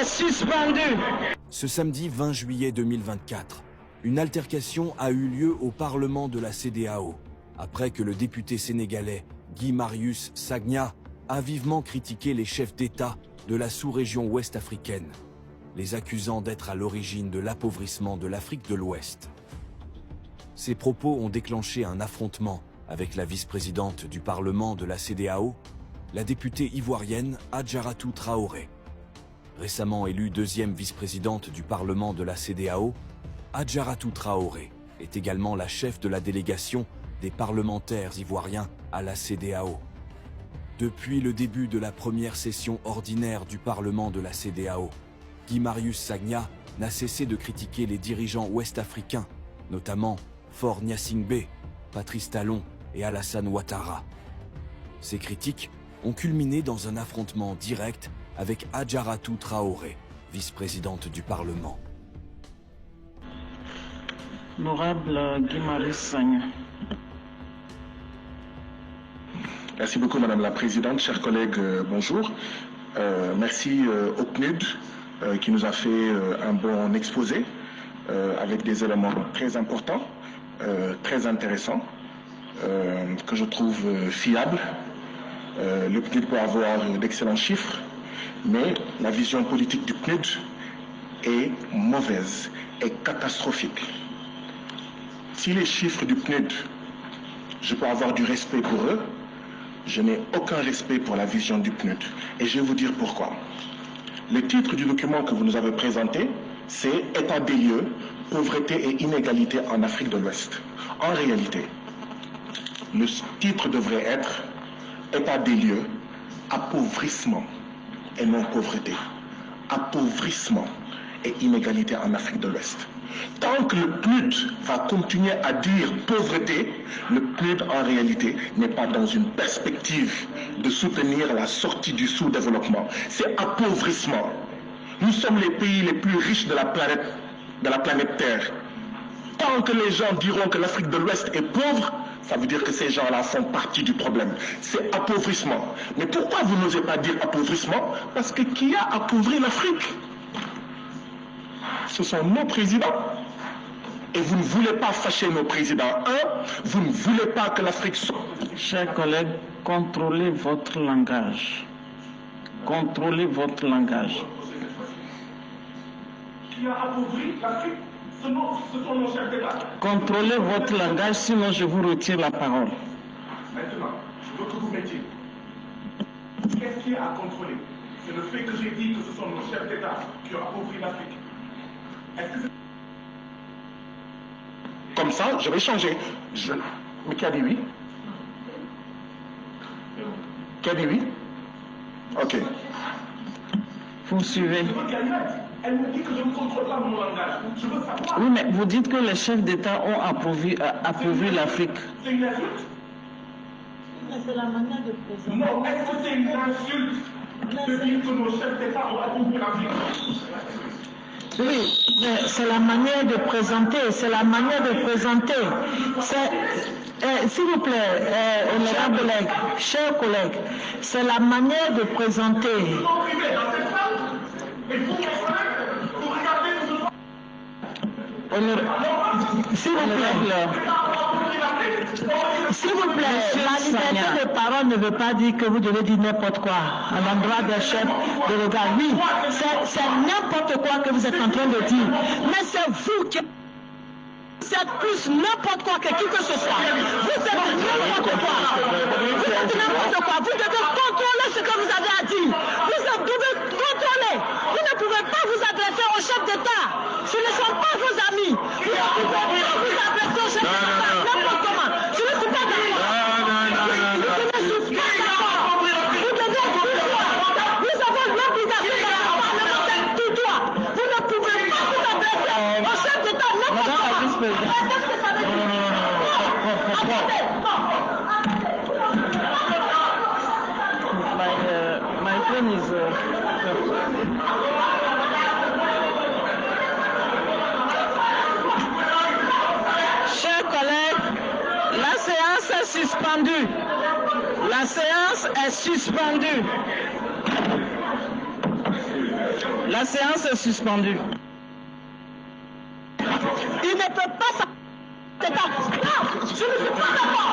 est suspendue. Ce samedi 20 juillet 2024, une altercation a eu lieu au Parlement de la CEDEAO, après que le député sénégalais Guy Marius Sagna a vivement critiqué les chefs d'État de la sous-région ouest africaine, les accusant d'être à l'origine de l'appauvrissement de l'Afrique de l'Ouest. Ces propos ont déclenché un affrontement avec la vice-présidente du Parlement de la CEDEAO, la députée ivoirienne Adjaratou Traoré. Récemment élue deuxième vice-présidente du Parlement de la CEDEAO, Adjaratou Traoré est également la chef de la délégation des parlementaires ivoiriens à la CEDEAO. Depuis le début de la première session ordinaire du Parlement de la CEDEAO, Guy Marius Sagna n'a cessé de critiquer les dirigeants ouest-africains, notamment Faure Gnassingbé, Patrice Talon et Alassane Ouattara. Ces critiques ont culminé dans un affrontement direct avec Adjaratou Traoré, vice-présidente du Parlement. Honorable Guy Marius Sagna. Merci beaucoup Madame la Présidente, chers collègues, bonjour. Merci au PNUD qui nous a fait un bon exposé avec des éléments très importants, très intéressants, que je trouve fiables. Le PNUD peut avoir d'excellents chiffres, mais la vision politique du PNUD est mauvaise, est catastrophique. Si les chiffres du PNUD, je peux avoir du respect pour eux, je n'ai aucun respect pour la vision du PNUD. Et je vais vous dire pourquoi. Le titre du document que vous nous avez présenté, c'est « État des lieux, pauvreté et inégalité en Afrique de l'Ouest ». En réalité, le titre devrait être « État des lieux, appauvrissement et non pauvreté ». Appauvrissement et inégalité en Afrique de l'Ouest. Tant que le PNUD va continuer à dire pauvreté, le PNUD en réalité n'est pas dans une perspective de soutenir la sortie du sous-développement. C'est appauvrissement. Nous sommes les pays les plus riches de la planète Terre. Tant que les gens diront que l'Afrique de l'Ouest est pauvre, ça veut dire que ces gens-là font partie du problème. C'est appauvrissement. Mais pourquoi vous n'osez pas dire appauvrissement? Parce que qui a appauvri l'Afrique? Ce sont nos présidents. Et vous ne voulez pas fâcher nos présidents. Vous ne voulez pas que l'Afrique soit... Chers collègues, contrôlez votre langage. Contrôlez votre langage. Qui a appauvri l'Afrique? Ce sont nos chefs d'État. Contrôlez votre langage, sinon je vous retire la parole. Maintenant, je veux que vous mettiez. Qu'est-ce qui est à contrôler? C'est le fait que j'ai dit que ce sont nos chefs d'État qui ont appauvri l'Afrique. Comme ça, je vais changer. Mais qui a dit oui? Qui a dit oui? Ok. Vous suivez. Elle me dit que je ne contrôle pas mon langage. Je veux savoir. Oui, mais vous dites que les chefs d'État ont appauvri l'Afrique. C'est une insulte? Mais c'est la manière de présenter. Non, est-ce que c'est une insulte de dire que nos chefs d'État ont appauvri l'Afrique? Oui, mais c'est la manière de présenter, c'est la manière de présenter. S'il vous plaît, honorable collègue, chers collègues, c'est la manière de présenter. S'il vous plaît, la liberté de parole ne veut pas dire que vous devez dire n'importe quoi à l'endroit des chefs de regard. Oui, c'est n'importe quoi que vous êtes en train de dire. Mais c'est vous qui... C'est plus n'importe quoi que qui que ce soit. Vous êtes n'importe quoi. Vous êtes n'importe quoi. Vous devez contrôler ce que vous avez à dire. Vous devez contrôler. Vous ne pouvez pas vous adresser au chef d'État. Ce ne sont pas vos amis. Vous ne pouvez pas vous adresser au chef d'État n'importe comment. Je ne suis pas d'accord. Je ne suis pas d'accord. Vous devez pouvoir. Nous avons l'obligation de la parlementaire tout droit. Vous ne pouvez pas vous adresser au chef d'État n'importe comment. Qu'est-ce que ça veut dire? My phone is... Chers collègues, la séance est suspendue. La séance est suspendue. La séance est suspendue. Il ne peut pas ça. Non, je ne suis pas d'accord. Je ne suis pas d'accord.